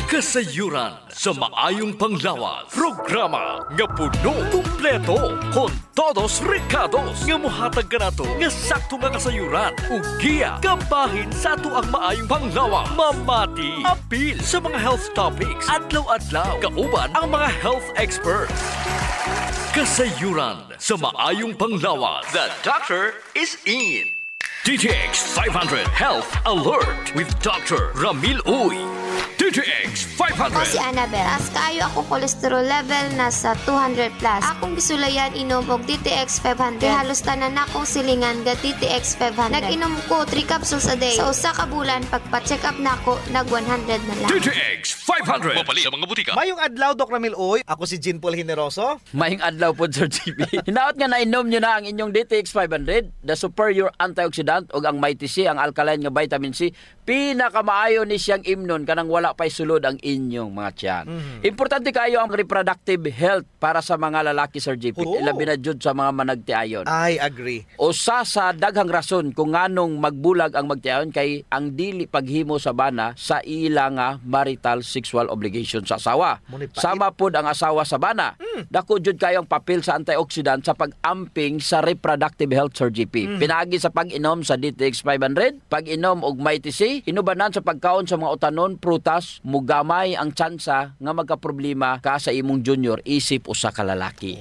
Kasayuran sa maayong panglawas. Programa nga puno, kumpleto, con todos recados. Nga muhatag ka na to, nga sakto nga kasayuran. Ugiya, kabahin sa ato ang maayong panglawas. Mamati, apil sa mga health topics. Adlaw-adlaw, kauban ang mga health experts. Kasayuran sa maayong panglawas. The doctor is in. DTX 500 Health Alert with Dr. Ramil Uy. DTX 500. Ako si Annabel. As kayo ako cholesterol level nasa 200 plus. Akong gisulayan inom og DTX 500. Halos tanan akong silingan ga DTX 500. Nag-inom ko 3 capsules a day. Sa usa ka bulan pagpa-check up nako nag 100 na lang. DTX 500. Mapali sa mga butika. Mayong adlaw, Dr. Ramil Uy. Ako si Jean Paul Generoso. Mayong adlaw po, Sir GB. Hinaot nga nainom nyo na ang inyong DTX 500, the superior antioxidant o ang Mighty C, ang alkaline nga vitamin C. Pinakamaayo ni siyang imnon kanang wala pa'y sulod ang inyong mga tiyan. Importante kayo ang reproductive health para sa mga lalaki, Sir JP. Ilabi na jud sa mga managtiayon. I agree. O sa daghang rason kung nganong magbulag ang magtiayon kay ang dili paghimo sa bana sa ila nga marital sexual obligation sa asawa. Sama pod ang asawa sa bana. Dako jud kayo ang papel sa antioxidant sa pag-amping sa reproductive health, Sir JP. Pinagi sa pag-inom sa DTX 500, pag-inom og Mighty C, inubanan sa pagkaon sa mga utanon, prutas, mugamay ang tsansa nga magkaproblema ka sa imong junior isip usa ka lalaki.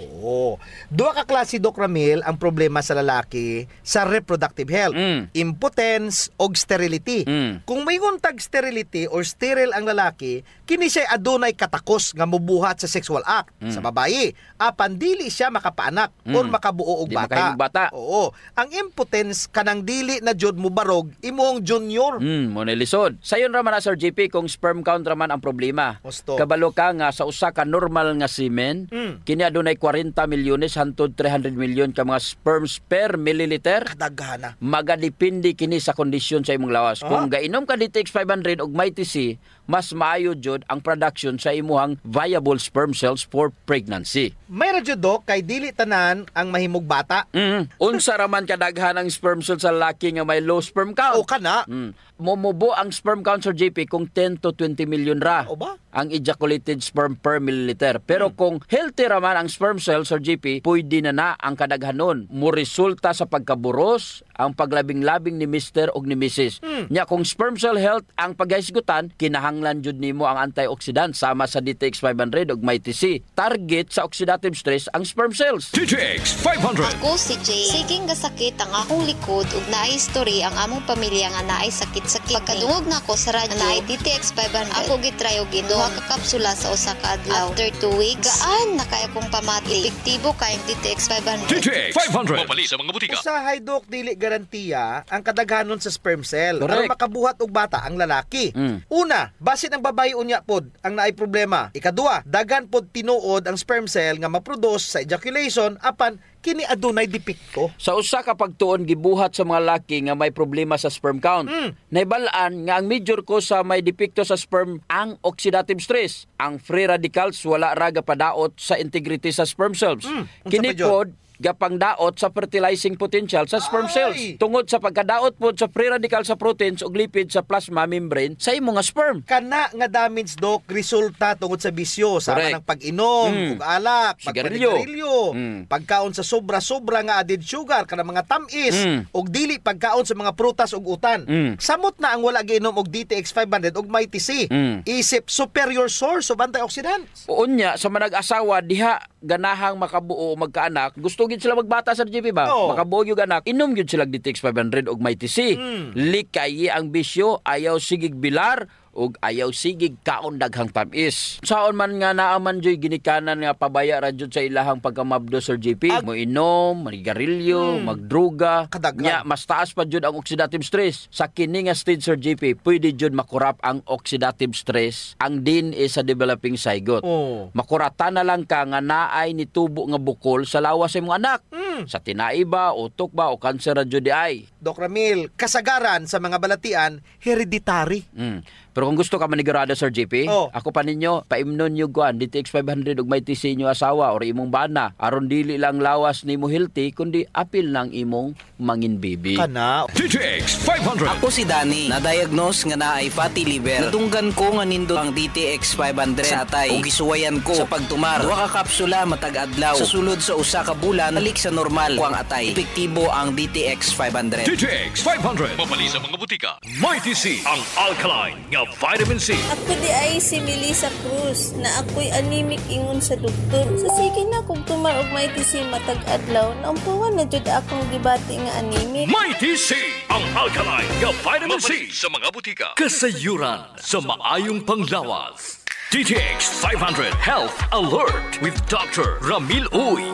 Duha ka klase, Doc Ramil, ang problema sa lalaki sa reproductive health. Impotence og sterility. Kung may tag sterility or sterile ang lalaki, kini siya adunay katakos nga mobuhat sa sexual act. Sa babayi, apan dili siya makapaanak or makabuo og bata. Oo. Ang impotence kanang dili na jud mo barog imong junior. Mo lisod. Sayon ra man na, Sir JP, kung sperm count ra man ang problema. Kabalo ka nga sa usa ka normal nga semen, kini adunay 40 milyones hangtod 300 milyon ka mga sperms per milliliter. Kadaghana. Magadepende kini sa kondisyon sa imong lawas. Kung gainom ka DTX 500 og Mighty C, mas maayo jud ang production sa imuhang viable sperm cells for pregnancy. May radyo, Doc, kay dili tanan ang mahimog bata. Unsa ra man kadaghan ang sperm cells sa lalaki nga may low sperm count? O kana. Momubo ang sperm count, Sir JP, kung 10 to 20 million ra ang ejaculated sperm per milliliter. Pero kung healthy raman ang sperm cell, Sir JP, pwede na ang kadaghanon. Mo resulta sa pagkaburos, ang paglabing-labing ni Mr. o ni Mrs. Nya kung sperm cell health ang paghisgutan, kinahanglan jud nimo ang antioxidant sama sa DTX 500 ug Mighty C. Target sa oxidative stress ang sperm cells. DTX 500. Ako si Jay. Siging gasakit ang akong likod ug naay history ang among pamilya nga naay sakit-sakit. Pagkadungog na ko sa radyo naay DTX 500. Ako gitry og duha ka kapsula sa usa ka adlaw. After 2 weeks, gaan na kay akong pamati. Epektibo kay ang DTX 500. DTX 500. Mapali sa mga butika. Usahay, Doc, dili garantiya ang kadaghanon sa sperm cell. Correct. Aron makabuhat og bata ang lalaki. Una, basin ang babayi unya pod ang naay problema. Ikaduha, daghan pod tinuod ang sperm cell nga maproduce sa ejaculation apan kini adunay depekto. Sa usa ka pagtuon gibuhat sa mga laki nga may problema sa sperm count. Naibalaan nga ang major cause sa may depekto sa sperm ang oxidative stress. Ang free radicals wala ra gapadaot sa integrity sa sperm cells. Kini pod gapang daot sa fertilizing potential sa sperm cells. Tungod sa pagkadaot pod sa free radical sa proteins ug lipid sa plasma membrane sa imong nga sperm. Kana nga damage, Doc, resulta tungod sa bisyo sama ng pag-inom ug alak, pagpanigarilyo, pagkaon sa sobra-sobra nga added sugar kana mga tamis ug dili pagkaon sa mga prutas ug utan. Samot na ang wala giinom og DTX 500 ug Mighty C. Isip superior source of antioxidants. Unya sa manag-asawa diha ganahang makabuo o magkaanak, gusto gid sila magbata sa GP ba? Makabuo yung anak, inom gid sila DTX 500 og Mighty C. Likay ang bisyo, ayaw sigig bilar ug ayaw sigig kaon daghang tamis. Saon man nga naaman joy ginikanan nga pabaya ra jud sa ilahang pagkamabdo, Sir JP. Mo inom, manigarilyo, magdruga. Nya mas taas pa jud ang oxidative stress. Sa kini nga stage, Sir JP, pwede jud makurap ang oxidative stress ang DNA sa developing zygote. Makuratan na lang ka nga naay nitubo nga bukol sa lawas sa imong anak. Sa tinai ba, utok ba, o kanser ra jud di ay. Doc Ramil, kasagaran sa mga balatian, hereditary. Pero kung gusto ka manigurado, Sir JP, ako pa ninyo, paimnon nyo kuan, DTX 500 ug may TC inyo asawa or imong bana. Aron dili lang lawas ni mo healthy, kundi apil ng imong mangin baby. Kana. DTX 500. Ako si Danny, na-diagnose nga na ay fatty liver. Nadunggan ko nga nindo ang DTX 500 sa atay ug gisuwayan ko sa pagtumar. Duha ka kapsula matag adlaw. Sa sulod sa usa ka bulan, balik sa normal ko ang atay. Epektibo ang DTX 500. DTX 500. Mabali sa mga butika. Mighty C, ang alkaline nga vitamin C. Ako di ay si Melissa Cruz na ako'y anemic ingon sa doktor. Sa sige na kung tumar og may tisi matag adlaw, naumpuhan na jud akong gibati nga anemic. Mighty C, ang alkaline nga vitamin C sa mga butika. Kasayuran sa maayong panglawas. DTX 500 Health Alert with Dr. Ramil Uy.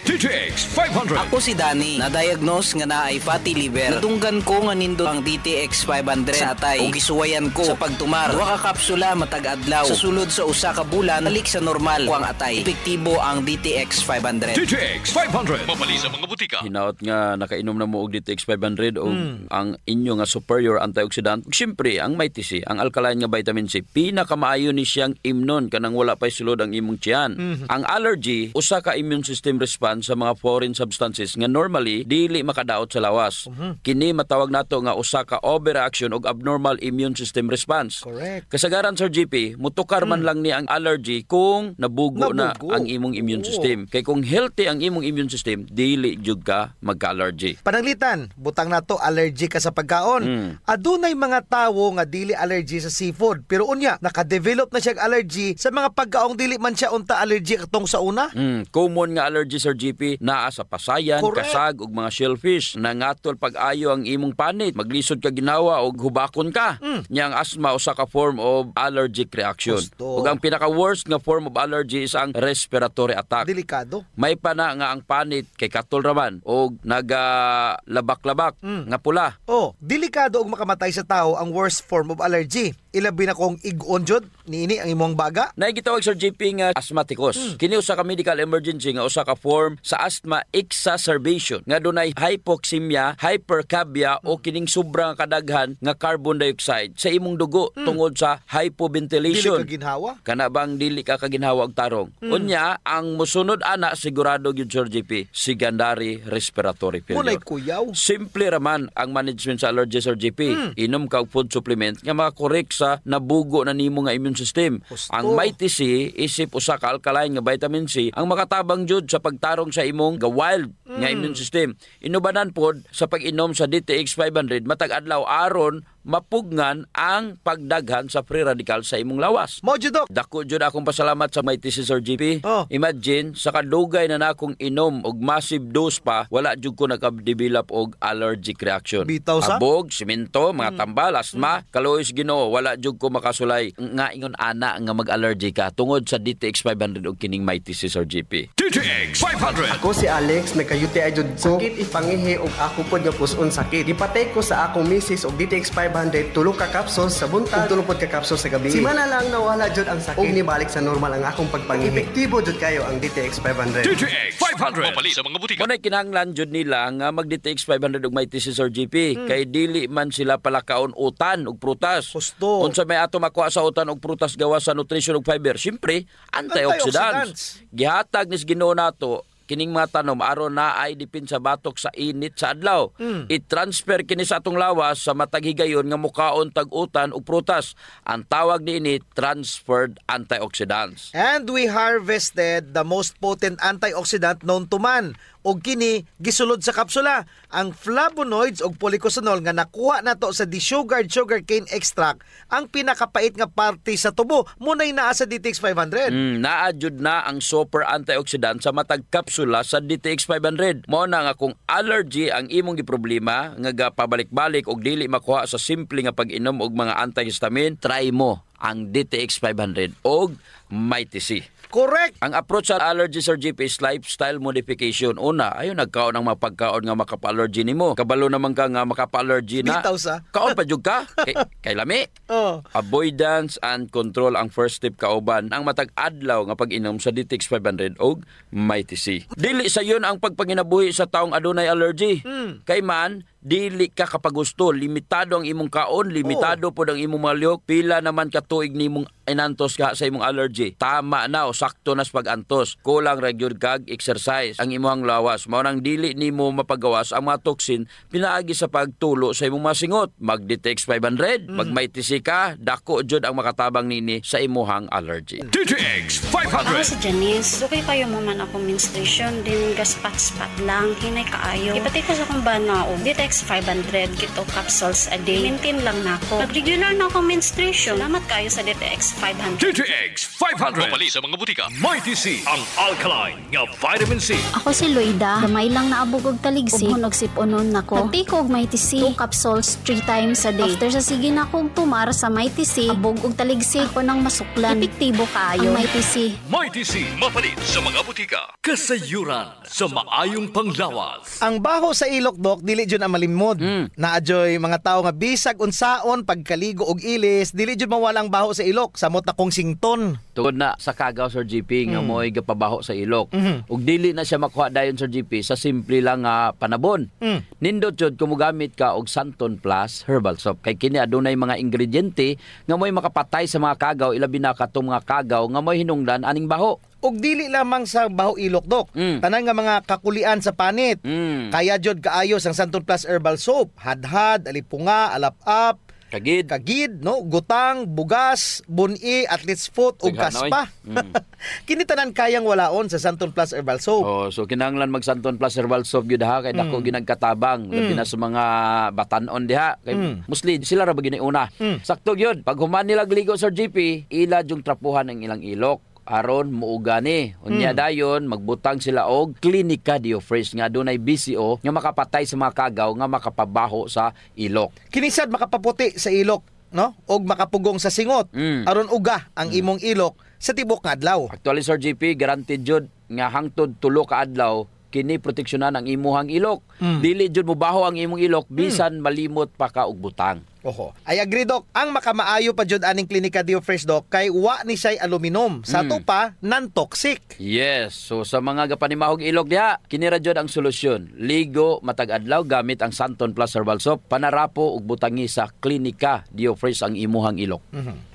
DTX 500. Ako si Danny, na-diagnose nga na ay fatty liver. Nadunggan ko nga nindo ang DTX 500 sa atay ug gisuwayan ko sa pagtumar. Duha ka kapsula matag adlaw. Sa sulod sa usa ka bulan, balik sa normal ko ang atay. Epektibo ang DTX 500. DTX 500. Mabali sa mga butika. Hinaot nga nakainom na mo og DTX 500 o ang inyo nga superior antioxidant. Siyempre, ang Mighty C, ang alkaline nga vitamin C, pinakamaayo ni siyang imnon kanang wala pa'y sulod ang imong tiyan. Ang allergy, usa ka immune system response sa mga foreign substances nga normally dili makadaot sa lawas. Kini matawag nato nga usa ka overreaction og abnormal immune system response. Correct. Kasagaran, Sir GP, mutukar man lang ni ang allergy kung nabugo na ang imong immune system. Kay kung healthy ang imong immune system, dili jud ka magka-allergy. Pananglitan, butang nato allergy ka sa pagkaon. Adunay mga tawo nga dili allergy sa seafood, pero unya naka-develop na siya allergy sa mga pagkaong dili man siya unta allergy katong sa una. Common nga allergy, Sir GP, naa sa pasayan, Correct. kasag ug mga shellfish. Nangatol pag-ayo ang imong panit, maglisod ka ginawa og hubakon ka. Nya ang asthma usa ka form of allergic reaction. Gusto. Ug ang pinaka-worst nga form of allergy is ang respiratory attack. Delikado. May pa na nga ang panit kay katol raman og nagalabak-labak nga pula. Delikado og makamatay sa tao ang worst form of allergy. Ilabi na kung ig-on jud niini ang imong baga. Naigitawag Sir JP nga asthmaticus. Kini usa ka medical emergency nga usa ka form sa asthma exacerbation nga dunay hypoxemia, hypercapnia o kining sobrang kadaghan nga carbon dioxide sa imong dugo tungod sa hypoventilation. Dili ka ginhawa. Kana bang dili ka kaginhawa og tarong? Unya, ang musunod ana sigurado gyud Sir JP, secondary respiratory Munay failure. kuyaw. Simple raman ang management sa allergy, Sir JP. Inom ka og food supplement nga makakorek sa nabugo na nimo nga immune system. Gusto. Ang Mighty C, isip usa ka alkaline nga vitamin C, ang makatabang jud sa pagtarong sa imong wild nga immune system. Inubanan pod sa pag-inom sa DTX 500 matag adlaw aron mapugnan ang pagdaghan sa free radical sa imong lawas. Mo jud dok. Dako jud akong pasalamat sa Mighty C, Sir GP. Imagine, sa kadugay na akong inom og massive dose pa, wala jud ko nagka-develop og allergic reaction. Bitaw sa? Abog, simento, mga tambal, asma, kalois Ginoo, wala jud ko makasulay nga ingon ana nga mag-allergy ka tungod sa DTX 500 og kining Mighty C, Sir GP. DTX 500. Ako si Alex, nagka-UTI jud ko. Sakit ipangihi og ako pod nga puson sakit. Gipatay ko sa akong misis og DTX 500, tulong ka kapsul sa buntag ug tulong pod ka kapsul sa gabi. Simana lang nawala jud ang sakit ug nibalik sa normal ang akong pagpangihi. Epektibo jud kayo ang DTX 500. DTX 500. Mabali sa mga butika. Munay kinahanglan jud nila nga mag-DTX 500 og Mighty C, Sir GP. Kay dili man sila palakaon utan og prutas. Gusto. Unsa may ato makuha sa utan og prutas gawas sa nutrition ug fiber? Siyempre, antioxidants. Gihatag ni Ginoo nato kining mga tanom aron na ay dipin sa batok sa init sa adlaw. I-transfer kini sa atong lawas sa matag higayon nga mukaon tag-utan ug prutas. Ang tawag niini transferred antioxidants. And we harvested the most potent antioxidant known to man. Og kini gisulod sa kapsula ang flavonoids og polycosanol nga nakuha nato sa desugared sugarcane extract, ang pinakapait nga parte sa tubo munay naa sa DTX 500. Naa jud na ang super antioxidant sa matag kapsula sa DTX 500. Mao na nga kung allergy ang imong giproblema nga gapabalik-balik og dili makuha sa simple nga pag-inom og mga antihistamine, try mo ang DTX 500 og Mighty C. Correct. Ang approach sa allergy, Sir GP, is lifestyle modification. Una, ayaw nagkaon ng mga pagkaon nga makapa-allergy nimo. Kabalo naman ka nga makapa-allergy na. Bitaw sa. Kaon pa jud ka? Kay lami. Avoidance and control ang first step kauban. Ang matag adlaw nga pag-inom sa DTX 500 og Mighty C. Dili sa yun ang pagpanginabuhi sa taong adunay allergy. Kay man, dili ka kapagusto, limitado ang imong kaon, limitado po ang imong maliyok, pila naman katuig nimong inantos ka sa imong allergy. Tama na o sakto na sa pag-antos. Kulang ra gyud kag exercise ang imong lawas. Mao nang dili nimo mapagawas ang mga toxin pinaagi sa pagtulo sa imong masingot. Mag-DTX 500, mag-MyTC ka, dako jud ang makatabang nini sa imong allergy. DTX Ako 500. si Janice. Dugay kayo mo man ako menstruation, din gaspat-spat lang, hinay kaayo. Ipatay ko sa kong bana o DTX 500 kito capsules a day. Maintain lang na ako. Pag regular na ako menstruation, salamat kayo sa DTX 500. DTX 500. Mapali sa mga butika. MyTC, ang alkaline nga vitamin C. Ako si Loida. Gamay lang naabog og taligsik. Ug siponon nako. Nagtiko og MyTC 2 capsules 3 times a day. After sa sige na akong tumar sa MyTC, abog og taligsik ko nang masuklan. Epektibo kaayo ang MyTC. MyTC, mapalit sa mga butika. Kasayuran sa maayong panglawas. Ang baho sa ilok, Dok, dili jud ang malimod. Naadyoy mga tao nga bisag unsaon pagkaligo og ilis, dili jud mawalang baho sa ilok samot na kong sington. Tungod na sa kagaw, Sir GP, nga mo'y gapabaho sa ilok. Ug dili na siya makuha dayon, Sir GP, sa simple lang nga panabon. Nindot jud kung mogamit ka og Santon Plus Herbal Soap. Kay kini adunay mga ingrediente nga mo'y makapatay sa mga kagaw, ilabi na katong mga kagaw nga mo'y hinungdan aning baho. Og dili lamang sa baho ilok, Dok. Tanan nga mga kakulian sa panit. Kaya jud kaayos ang Santon Plus Herbal Soap. Hadhad, alipunga, alap-ap, kagid, no, gutang, bugas, buni, athlete's foot ug kaspa. Kini tanan kayang walaon sa Santon Plus Herbal Soap. Oh, so kinahanglan mag Santon Plus Herbal Soap gyud ha kay dako ginagkatabang labi na sa mga batan-on diha kay mostly sila ra ba giniuna. Sakto gyud pag human nila gligo, Sir GP, ila jung trapuhan ang ilang ilok aron muuga ni. Unya dayon magbutang sila og Clinica Diofresh nga dunay BCO nga makapatay sa mga kagaw nga makapabaho sa ilok. Kinisad makapaputi sa ilok, no? Og makapugong sa singot aron uga ang imong ilok sa tibok nga adlaw. Actually, Sir GP, guaranteed jud nga hangtod 3 ka adlaw kini proteksyonan ang imuhang ilok. Dili jud mubaho ang imong ilok bisan malimot pa ka og butang. Oho. I agree, Dok. Ang makamaayo pa jud aning Clinica Diofresh, Dok, kay wa ni siya'y aluminum. Sa to pa, non-toxic. Yes. So sa mga gapanimahog ilok diha, kini ra jud ang solusyon. Ligo matag adlaw gamit ang Santon Plus Herbal Soap, panarapo ug butangi sa Clinica Diofresh ang imuhang ilok.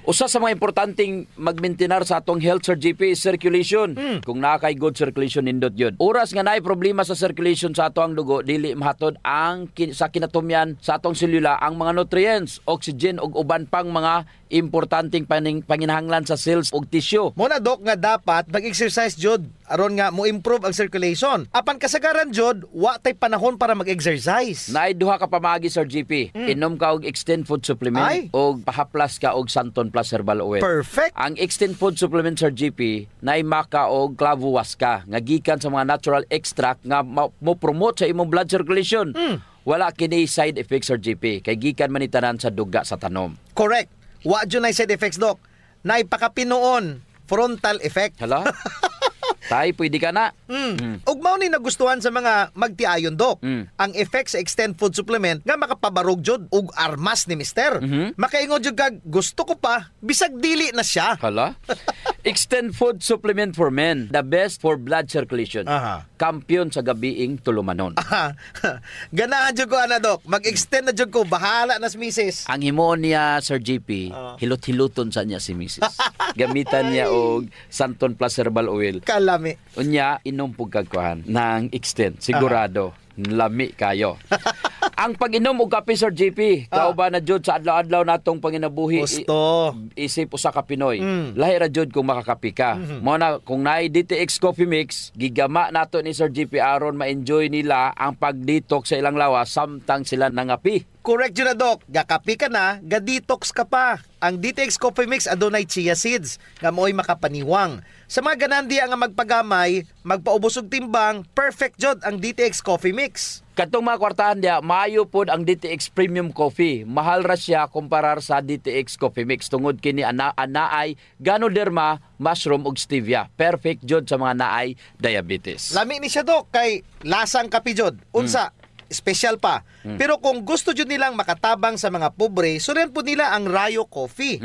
Usa sa mga importanteng magmaintenar sa atong health, Sir GP, is circulation. Kung naa kay good circulation, nindot yun. Oras nga naay problema sa circulation sa atong dugo, dili mahatod ang sa kinatumyan sa atong selula ang mga nutrients, oxygen ug uban pang mga importanteng panginahanglan sa cells ug tissue. Muna, Dok, nga dapat mag-exercise jud aron nga mo improve ang circulation. Apan kasagaran jud, wa tay panahon para mag-exercise. Naay duha ka pamaagi, Sir GP. Inom ka og Extend Food Supplement ug pahaplas ka og Santon Plus Herbal Oil. Perfect. Ang Extend Food Supplement, Sir GP, naay maka og clavo waska nga gikan sa mga natural extract nga mo promote sa imong blood circulation. Wala kini side effects, Sir GP, kay gikan man itanan sa duga sa tanom. Correct. Wa jud nay side effects, Dok. Nay pakapinoon frontal effect. Hala? Tay, pwede ka na. Ug mao ni nagustuhan sa mga magtiayon, Dok. Ang effect sa Extend Food Supplement nga makapabarog jud ug armas ni Mister. Makaingon jud kag gusto ko pa bisag dili na siya. Hala? Extend Food Supplement for Men, the best for blood circulation. Kampiyon sa gabiing tulumanon. Ganahan jud ko ana, Dok. Mag-extend na jud ko, bahala na si Mrs. Ang himoon niya, Sir GP, hilot-hiluton sa niya si Mrs. Gamitan niya og Santon Plus Herbal Oil. Kalami. Unya, inom pug kagkuhan ng Extend. Sigurado, lami kayo. Ang pag-inom og kape, Sir GP, kauban na jud sa adlaw-adlaw natong panginabuhi. Gusto. Isip usa ka Pinoy. Lahi ra jud kung makakapi ka. Mo na kung naay DTX Coffee Mix, gigama nato ni Sir GP aron ma-enjoy nila ang pag-detox sa ilang lawas samtang sila nangapi. Correct yun na, Dok. Gakapi ka na, ga-detox ka pa. Ang DTX Coffee Mix adunay chia seeds nga mo'y makapaniwang. Sa mga ganandiya nga magpagamay, magpaubos og timbang, perfect jud ang DTX Coffee Mix. Katong mga kwartahan diya, maayo pod ang DTX Premium Coffee. Mahal ra siya kumparar sa DTX Coffee Mix tungod kini anaay Ganoderma, mushroom ug stevia. Perfect jud sa mga naay diabetes. Lami ni siya, Dok, kay lasang kape jud. Unsa? Special pa. Pero kung gusto jud nilang makatabang sa mga pobre, sunan po nila ang Rayo Coffee.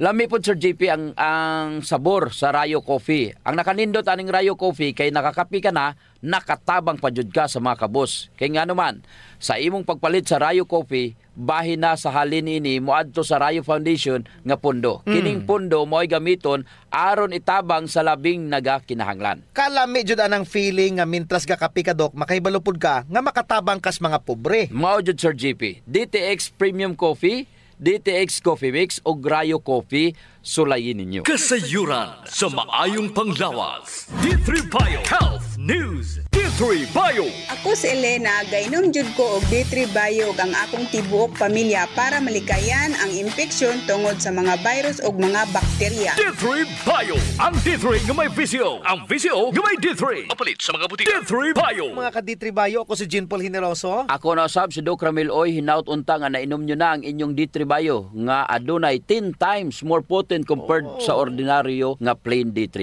Lami po, Sir JP, ang sabor sa Rayo Coffee. Ang nakanindot aning Rayo Coffee kay nakakapi ka na, nakatabang pa jud ka sa mga kabos. Kay nga naman, sa imong pagpalit sa Rayo Coffee, bahin na sa halin ini moadto sa Rayo Foundation nga pondo. Kining pondo mo'y gamiton aron itabang sa labing nagakinahanglan. Kalami jud anang feeling nga mintras gakapi ka Dok, makahibalupod ka nga makatabang kas mga pobre. Mao jud Sir GP, DTX Premium Coffee, DTX Coffee Mix o Rayo Coffee, sulayin ninyo. Kasayuran sa maayong panglawas. D3 Bio Health News. D3 Bio. Ako si Elena, gainom jud ko og D3 Bio ang akong tibuok pamilya para malikayan ang infeksyon tungod sa mga virus ug mga bakterya. D3 Bio. Ang D3 nga may VCO. Ang VCO nga may D3. Mapalit sa mga butika. D3 Bio. Mga ka D3 Bio, ako si Jean Paul Generoso. Ako na sab si Doc Ramil Oy, hinaut unta nga nainom nyo na ang inyong D3 Bio nga adunay 10 times more potent compared sa ordinaryo nga plain D3.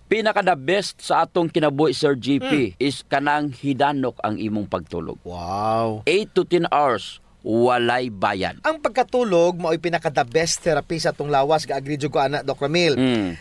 Pinaka the best sa atong kinabuhi Sir GP is kanang hidanok ang imong pagtulog. Wow. 8 to 10 hours walay bayan. Ang pagkatulog mao'y pinaka the best therapy sa atong lawas, ga-agree jud ko ana Doc Ramil.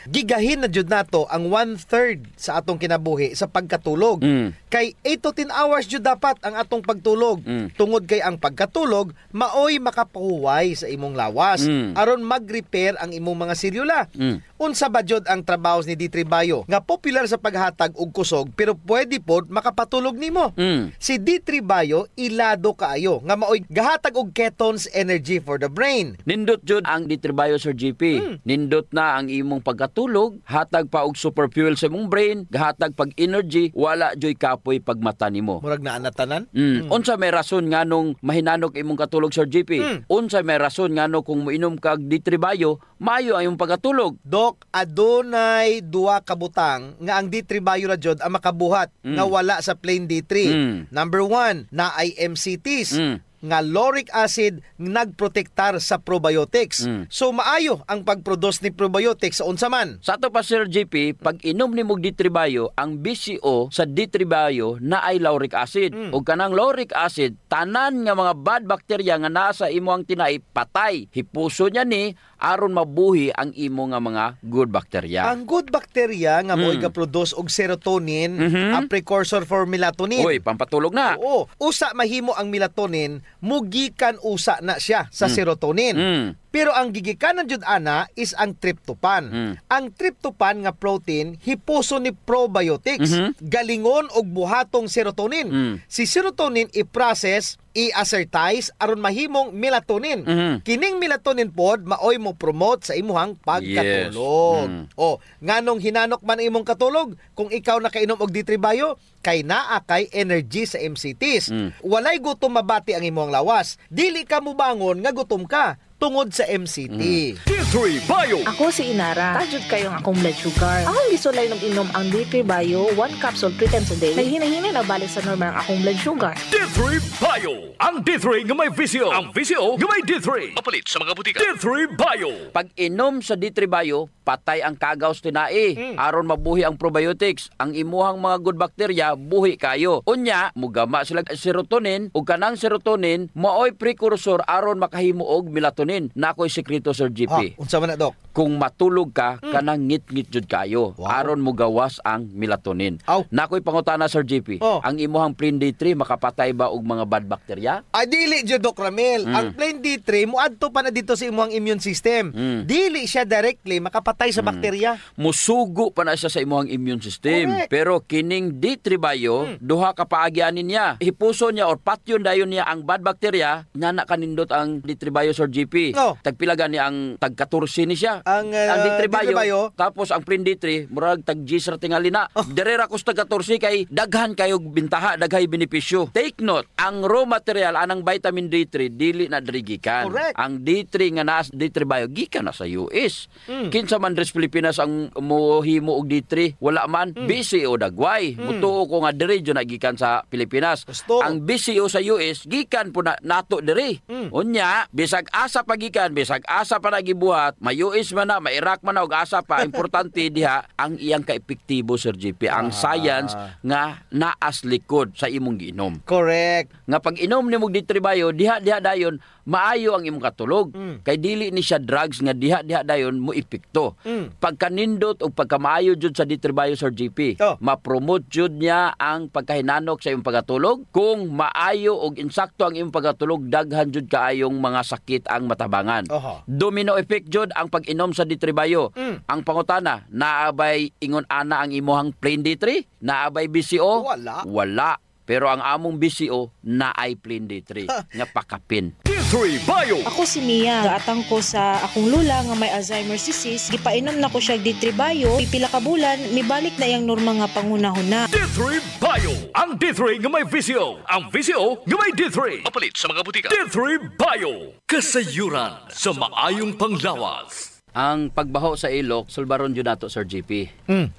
Gigahin na jud nato ang 1/3 sa atong kinabuhi sa pagkatulog. Kay 8 to 10 hours jud dapat ang atong pagtulog. Tungod kay ang pagkatulog mao'y makapahuway sa imong lawas aron mag-repair ang imong mga selula. Unsa ba jud ang trabaho ni D3 Bio nga popular sa paghatag og kusog pero pwede pod makapatulog nimo. Si D3 Bio ilado kaayo nga mao'y gahatag og ketones energy for the brain. Nindot jud ang D3 Bio Sir GP. Nindot na ang imong pagkatulog, hatag pa og super fuel sa imong brain, gahatag pag energy, wala joy kapoy pagmata nimo. Murag na anatanan? Unsa may rason nganong mahinanok imong katulog Sir GP? Unsa may rason ngano kung moinom kag D3 Bio, maayo ang imong pagkatulog? Dok, adunay duwa ka butang nga ang D3 Bio ra jud ang makabuhat nga wala sa plain D3. Number 1, na ay MCTs. Nga lauric acid nagprotektar sa probiotics. So maayo ang pagproduce ni probiotics sa unsa man. Sa ato pa Sir GP, pag inom ni mog D3 Bio, ang BCO sa D3 Bio na ay lauric acid. Ug kanang lauric acid, tanan nga mga bad bacteria nga nasa imo ang tinai patay. Hipuso niya ni aron mabuhi ang imo nga mga good bacteria. Ang good bacteria nga mo'y ga-produce og serotonin, a precursor for melatonin. Uy, pampatulog na. Oo. Usa mahimo ang melatonin, mugikan usa na siya sa serotonin. Pero ang gigikanan jud ana is ang tryptophan. Ang tryptophan nga protein hipuso ni probiotics, galingon og buhatong serotonin. Si serotonin i-process, i-assertize aron mahimong melatonin. Kining melatonin pod maoy mo promote sa imuhang pagkatulog. Nganong hinanok man imong katulog kung ikaw nakainom og D3 Bio kay naa kay energy sa MCTs. Walay gutom mabati ang imong lawas. Dili ka mobangon nga gutom ka tungod sa MCT. D3 Bio. Ako si Inara. Tajud kayong akong blood sugar. Akong gisulay nung inom ang D3 Bio, 1 capsule 3 times a day. May hinahinay na balik sa normal ang akong blood sugar. D3 Bio. Ang D3 nga may VCO. Ang VCO nga may D3. Mapalit sa mga butika. D3 Bio. Pag inom sa D3 Bio, patay ang kagaws tinai. Aron mabuhi ang probiotics. Ang imuhang mga good bacteria, buhi kayo. Unya, mugama sila serotonin. Ug kanang serotonin, maoy precursor aron makahimo og melatonin. Nakoy sekreto Sir GP. Unsa man na Dok? Kung matulog ka, kanang ngit-ngit jud kayo. Aron mo gawas ang melatonin. Nakoy pangutana Sir GP. Ang imuhang plain D3 makapatay ba og mga bad bacteria? Dili jud Doc Ramil. Ang plain D3 muadto pa na dito sa imuhang immune system. Dili siya directly makapatay sa bakterya. Musugo pa na siya sa imuhang immune system. Correct. Pero kining D3 Bio, duha ka paagyanin niya. Hipuso niya or patyon dayon niya ang bad bacteria, nana kanindot ang D3 Bio Sir GP. Tagpilagan niya ang tag-14 ni siya. Ang D3 D3 Bio. Tapos ang plain D3, murag tag-G sa tingali na. Derera ko sa tag-14 kay daghan kayo bintaha, daghay benepisyo. Take note, ang raw material anang vitamin D3 dili na dirigikan. Correct. Ang D3 nga naa D3 Bio gikan na sa US. Kinsa man dres Pilipinas ang mohimo og D3, wala man BCO dagway. Mutuo ko nga diri jud nagikan sa Pilipinas. Gusto. Ang BCO sa US gikan po na nato diri. Unya, bisag asa pagikan, bisag asa pa nagibuhat, may US man na, may Iraq man na, og asa pa, importante diha, ang iyang ka-epektibo, Sir GP, ang science nga naas likod sa imong giinom. Correct. Nga pag inom ni mong D3 Bio, diha dayon, maayo ang imong katulog. Kay dili ni siya drugs nga diha-diha dayon mo epekto. Pagkanindot o pagkamaayo jud sa D3 Bio Sir GP, ma-promote jud niya ang pagkahinanok sa imong pagkatulog. Kung maayo og insakto ang imong pagkatulog, daghan jud kaayong mga sakit ang matabangan. Domino effect jud ang pag-inom sa D3 Bio. Ang pangutana, naabay ingon ana ang imuhang plain D3? Naabay BCO? Wala. Pero ang among BCO na ay plain D3 nga pakapin. D3 Bio. Ako si Mia. Gaatang ko sa akong lula nga may Alzheimer's disease. Gipainom na ko siya D3 Bio. Pipila ka bulan, mibalik na yang norma nga pangunahon na. D3 Bio. Ang D3 nga may VCO. Ang VCO nga may D3. Mapalit sa mga butika. D3 Bio. Kasayuran sa maayong panglawas. Ang pagbaho sa ilok, sulbaron yun nato, Sir GP.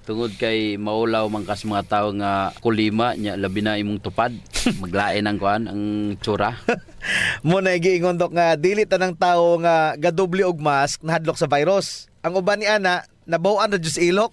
Tungod kay maulaw man kas mga tao nga kulima, nya labi na imong tupad. Maglain ang kuan, ang tsura. Muna giingon dok nga, dili tanang tao nga gadoble og mask nahadlok sa virus. Ang uban ni ana, nabawan na dyan sa ilok.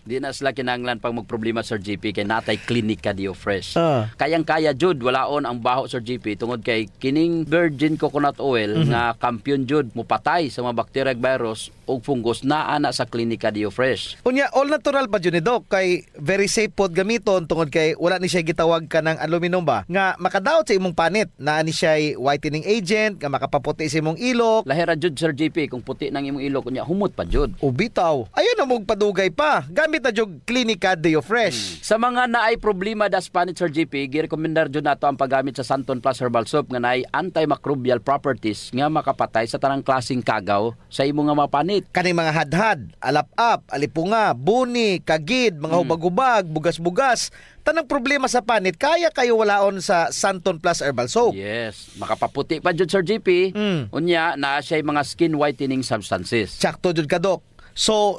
Di na sila kinanglan pag magproblema, Sir GP, kay natay Clinica Dio Fresh. Kayang-kaya, Jud, walaon ang baho, Sir GP, tungod kay kining virgin coconut oil nga kampiyon, Jud, mupatay sa mga bacteria, virus o fungus na ana sa Clinica Dio Fresh. Unya, all natural pa dyan ni Doc, kay very safe pod gamiton tungod kay wala ni siya gitawag ka ng aluminum ba, nga makadaot sa imong panit, na ni siya whitening agent, nga makapaputi sa imong ilok. Lahira, Jud, Sir GP, kung puti ng imong ilok, unya, humot pa, Jud. Ubitaw. Ayun na mong padugay pa. Gamit na jog Clinica Dio Fresh. Sa mga naay problema das panit, Sir GP, girekomendar jud nato ang paggamit sa Santon Plus Herbal Soap nga naay antimicrobial properties nga makapatay sa tanang klaseng kagaw sa imong nga mapanit. Kaning mga hadhad, alap-ap, alipunga, buni, kagid, mga hubag-hubag, bugas-bugas, tanang problema sa panit, kaya kayo walaon sa Santon Plus Herbal Soap. Yes. Makapaputi pa jud, Sir GP. Unya, na siya mga skin whitening substances. Sakto jud ka, Dok. So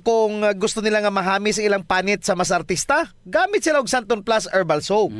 kung gusto nila nga mahami sa ilang panit sa mas artista, gamit sila og Santon Plus Herbal Soap.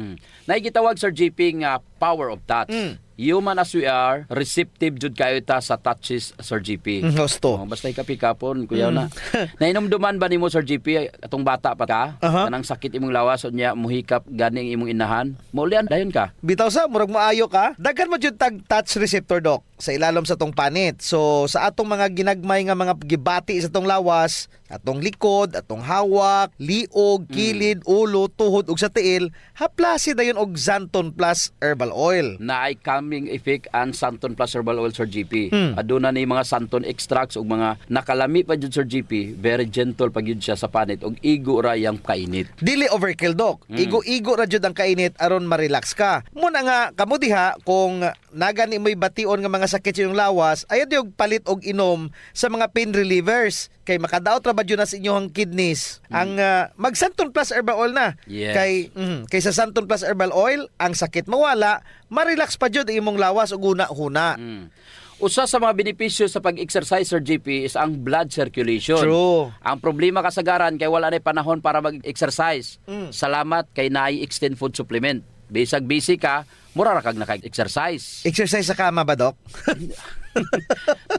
Naigitawag, Sir GP, nga power of touch. Human as we are, receptive jud kayo ta sa touches, Sir GP. Gusto. Basta ikapikapon, kuya na. Nainomduman ba nimo, Sir GP, atong bata pa ka? Kanang sakit imong lawas, unya muhikap ganing imong inahan. Maulian dayon ka. Bitaw sa murag maayo ka. Daghan mo jud tag touch receptor, Dok, sa ilalom sa tong panit. So sa atong mga ginagmay nga mga gibati sa tong lawas, atong likod, atong hawak, liog, kilid, ulo, tuhod ug sa tiil, haplasi dayon og Santon Plus Herbal Oil. Naay calming effect ang Santon Plus Herbal Oil, Sir GP. Aduna ni mga Santon extracts ug mga nakalami pa jud, Sir GP. Very gentle pa gyud siya sa panit ug igo ra yang kainit. Dili overkill, Dok. Igo-igo ra jud ang kainit aron ma-relax ka. Muna nga kamo diha kung nagani mo'y bation nga mga sakit sa iyong lawas, ayaw diog palit og inom sa mga pain relievers. Kay makadaot ra ba yun sa inyong kidneys. Ang mag Santon Plus Herbal Oil na. Yes. Kay sa Santon Plus Herbal Oil, ang sakit mawala, ma-relax pa jud imong lawas ug una-huna. Usa sa mga benepisyo sa pag-exercise, Sir GP, is ang blood circulation. True. Ang problema kasagaran kay wala na panahon para mag-exercise. Salamat kay naay extend food supplement. Bisag busy ka, mura ra kag naka-exercise. Exercise sa kama ba, Dok?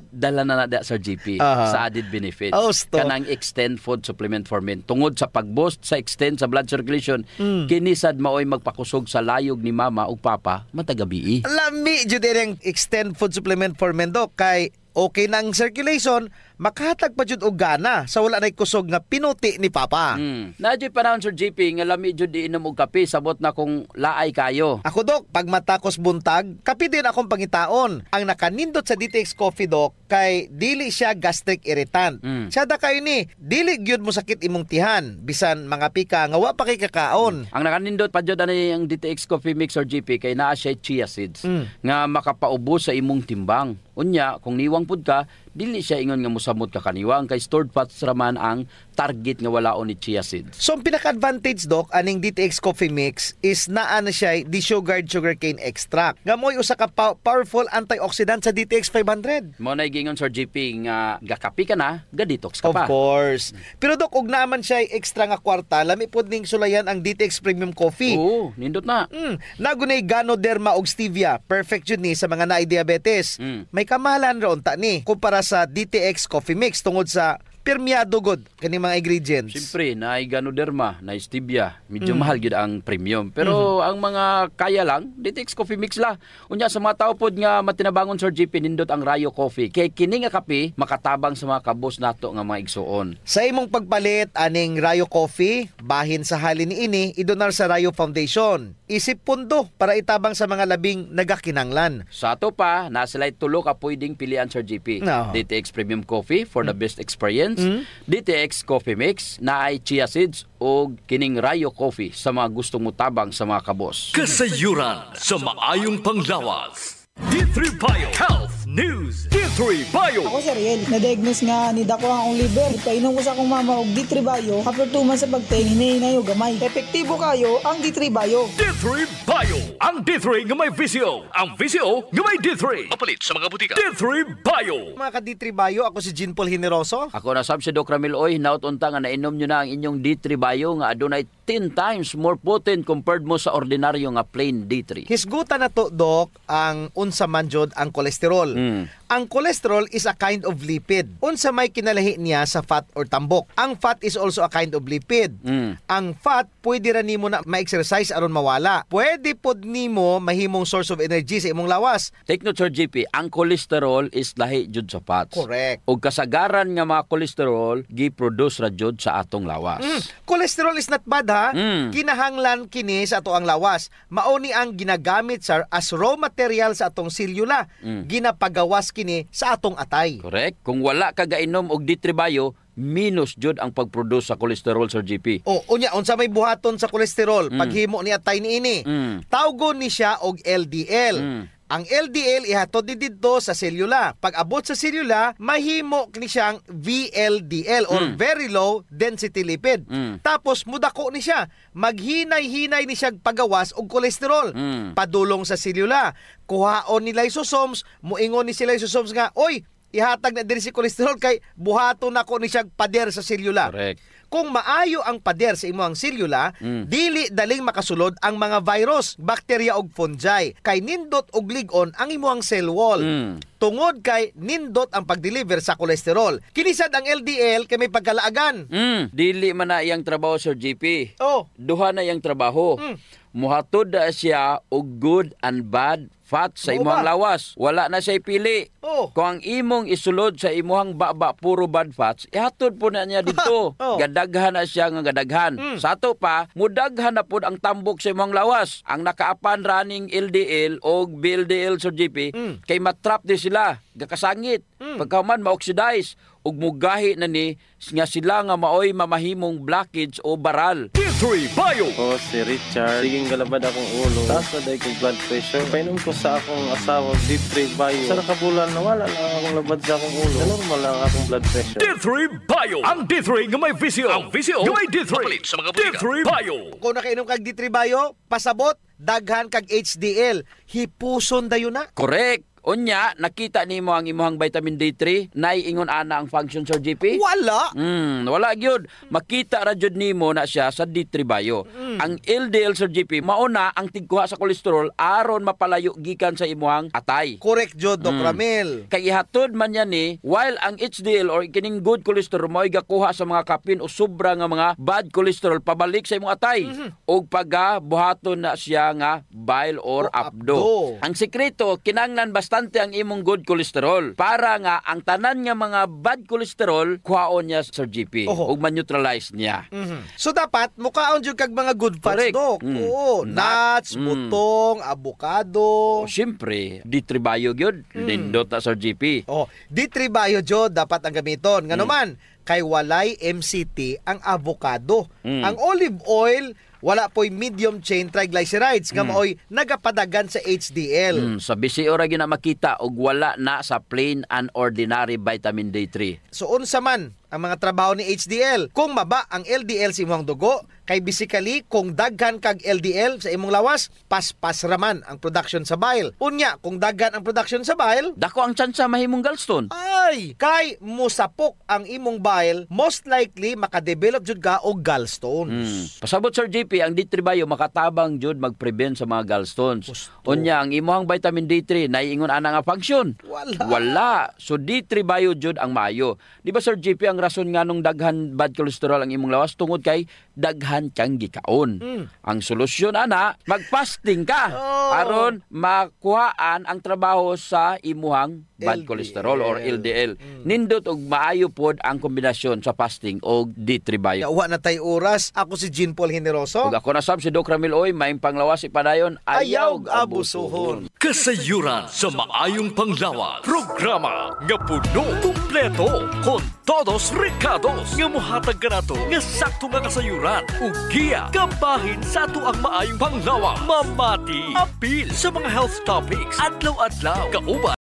Dala na nada, Sir GP, sa added benefits. Kanang extend food supplement for men. Tungod sa pag-boost sa extend sa blood circulation, kinisad maoy magpakusog sa layog ni mama ug papa matagabi. Lami jud ang extend food supplement for men, Dok, kay okay nang circulation, makahatag pa jud og gana sa wala nay kusog nga pinuti ni papa. Nadyo panahon, Sir GP, nga lami jud iinom og kape sabot na kung laay kayo. Ako, Dok, pag matakos buntag, kape din akong pangitaon. Ang nakanindot sa DTX Coffee, Dok, kay dili siya gastric irritant. Siya da kayo ni, dili gyud mo sakit imong tihan, bisan mga pika nga wa pa kay kakaon. Ang nakanindot pa jud ani ang DTX Coffee Mix, Sir GP, kay naa siya chia seeds nga makapaubos sa imong timbang. Unya, kung niwang pud ka, dili siya ingon nga musamot ka kaniwang kay stored fats raman ang target nga walaon ni chia seeds. So ang pinaka-advantage, Dok, aning DTX Coffee Mix is naa na siya desugared sugarcane extract. Nga mo'y usa ka powerful antioxidant sa DTX 500. Mo na gingon, Sir GP, nga gakapi ka na, ga-detox ka pa. Of course. Pero, Dok, ug naman siya extra nga kwarta, lami pod ning sulayan ang DTX Premium Coffee. Oo, nindot na. Nagunay Ganoderma og stevia. Perfect yun ni sa mga naay diabetes. May kamahalan ron ta ni kumpara sa DTX Coffee Mix tungod sa permiado god kani mga ingredients. Siyempre, na Ganoderma, na Stevia, medyo mahal gyud ang premium. Pero ang mga kaya lang, DTX Coffee Mix la. Unya sa mga tao pod nga matinabangon Sir JP nindot ang Rayo Coffee. Kay kini nga kape makatabang sa mga kabos nato nga mga igsuon. Sa imong pagpalit aning Rayo Coffee, bahin sa halin niini idonar sa Rayo Foundation. Isip pundo para itabang sa mga labing nagakinanglan. Sa ato pa, nasilay tulo ka pwedeng pilian Sir JP. No. DTX Premium Coffee for the best experience. DTX Coffee Mix na ay chia seeds o kining Rayo Coffee sa mga gustong mutabang sa mga kabos. Kasayuran sa maayong panglawas. D3 Bio Health News. D3 Bio. Ako si Ariel, na-diagnose nga ni dako ang liver. Painom ko sa akong mama og D3 Bio. After 2 months sa pagtingin, hinayo gamay. Epektibo kayo ang D3 Bio. D3 Bio. Ang D3 nga may visyo. Ang visyo nga may D3. Mapalit sa mga butika. D3 Bio. Mga ka-D3 Bio, ako si Jean Paul Generoso. Ako na sab si Doc Ramil Oy, naut unta nga nainom nyo na ang inyong D3 Bio nga adunay 10 times more potent compared mo sa ordinaryo nga plain D3. Hisgutan na to, Doc, ang unsa man jud ang kolesterol. Ang cholesterol is a kind of lipid. Unsa may kinalahi niya sa fat or tambok. Ang fat is also a kind of lipid. Ang fat pwede ra nimo na ma-exercise aron mawala. Pwede pod nimo mahimong source of energy sa imong lawas. Take note Sir JP, ang cholesterol is lahi jud sa fats. Correct. Og kasagaran nga mga cholesterol gi-produce ra jud sa atong lawas. Cholesterol is not bad ha. Kinahanglan kini sa ato ang lawas. Mao ni ang ginagamit sir as raw material sa atong selula. Ginapagawas kini sa atong atay. Correct. Kung wala ka gainom og D3 Bio, minus jud ang pag-produce sa cholesterol Sir JP. Unya unsa may buhaton sa cholesterol paghimo ni atay niini. Tawgon ni siya og LDL. Ang LDL ihatod ni didto sa selula. Pag abot sa selula, mahimo ni siyang VLDL or very low density lipid. Tapos mudako ni siya. Maghinay-hinay ni siya pagawas og kolesterol. Padulong sa selula. Kuhaon ni lysosomes, muingon ni si lysosomes nga, oy, ihatag na diri si kolesterol kay buhaton nako ni siya pader sa selula. Correct. Kung maayo ang pader sa imong selula, dili daling makasulod ang mga virus, bakterya ug fungi. Kay nindot og lig-on ang imong cell wall. Tungod kay nindot ang pag-deliver sa kolesterol. Kinisad ang LDL kay may pagkalaagan. Dili man na iyang trabaho Sir JP. Duha na iyang trabaho. Muhatod na siya og good and bad fat sa imong lawas. Wala na siya pili. Kung ang imong isulod sa imong baba puro bad fats, ihatod po na niya dito. Gadaghan na siya nga gadaghan. Sa ato pa, mudaghan na po ang tambok sa imong lawas. Ang nakaapan running LDL o VLDL Sir JP, kay matrap di sila. Gakasangit. Pagkaman ma-oxidize. Ug mugahi na ni nga sila nga maoy mamahimong blockage o baral. D3 Bio. Ako si Richard. Siging galabad akong ulo. Taas na dahil kong blood pressure. Painom ko sa akong asawa D3 Bio. Sa nakabulan nawala lang akong labad sa akong ulo. Normal lang akong blood pressure. D3 Bio. Ang D3 nga may visyo. Ang visyo nga may D3. Mapalit sa mga butika. D3 Bio. Kung nakainom kag D3 Bio, pasabot, daghan kag HDL. Hipuson dayon na. Correct. Unya, nakita nimo ang imuhang vitamin D3 naiingon ana ang function Sir JP? Wala. Wala gyud. Makita ra jud nimo na siya sa D3 Bio. Ang LDL Sir JP mauna ang tigkuha sa kolesterol aron mapalayo gikan sa imuhang atay. Correct jud Doc Ramil. Kay ihatod man yan ni while ang HDL or kining good cholesterol mao gakuha sa mga kapin o sobra nga mga bad cholesterol pabalik sa imong atay. Og pagabuhaton na siya nga bile or abdo. Ang sekreto kinanglan bastante ang imong good cholesterol para nga ang tanan nga mga bad cholesterol kuhaon niya Sir JP ug ma-neutralize niya. So dapat mukaon jud kag mga good fats Doc. Oo, nuts, butong, avocado. Siyempre, D3 Bio gyud nindot na Sir JP. D3 Bio jud dapat ang gamiton. Ngano man kay walay MCT ang avocado. Ang olive oil wala po'y medium chain triglycerides nga maoy nagapadagan sa HDL. Sa BCO ra gyud na makita og wala na sa plain and ordinary vitamin D3. So unsa man ang mga trabaho ni HDL? Kung maba ang LDL sa imong dugo, kay basically kung daghan kag LDL sa imong lawas, paspas raman ang production sa bile. Unya, kung daghan ang production sa bile, dako ang tsansa mahimong gallstone. Ay, kay musapok ang imong bile, most likely makadevelop jud ka og gallstones. Pasabot Sir JP, ang D3 Bio makatabang jud mag-prevent sa mga gallstones. Unya, ang imong vitamin D3 naiingon ana nga function? Wala. So D3 Bio jud ang maayo. Di ba Sir JP ang rason nga nung daghan bad cholesterol ang imong lawas tungod kay daghan kang gikaon. Ang solusyon ana, mag-fasting ka aron makuhaan ang trabaho sa imuhang bad cholesterol or LDL. Nindot og maayo pod ang kombinasyon sa fasting og D3 Bio. Wa na tay oras. Ako si Jean Paul Generoso. Ug ako na sab si Doc Ramil Oy, maayong panglawas ipadayon, ayaw abusuhon. Kasayuran sa maayong panglawas. Programa nga puno, kumpleto, con todos recados. Nga mohatag kanato nga sakto nga kasayuran. Ug giya kabahin sa ato ang maayong panglawas. Mamati, apil sa mga health topics. Adlaw-adlaw. Kauban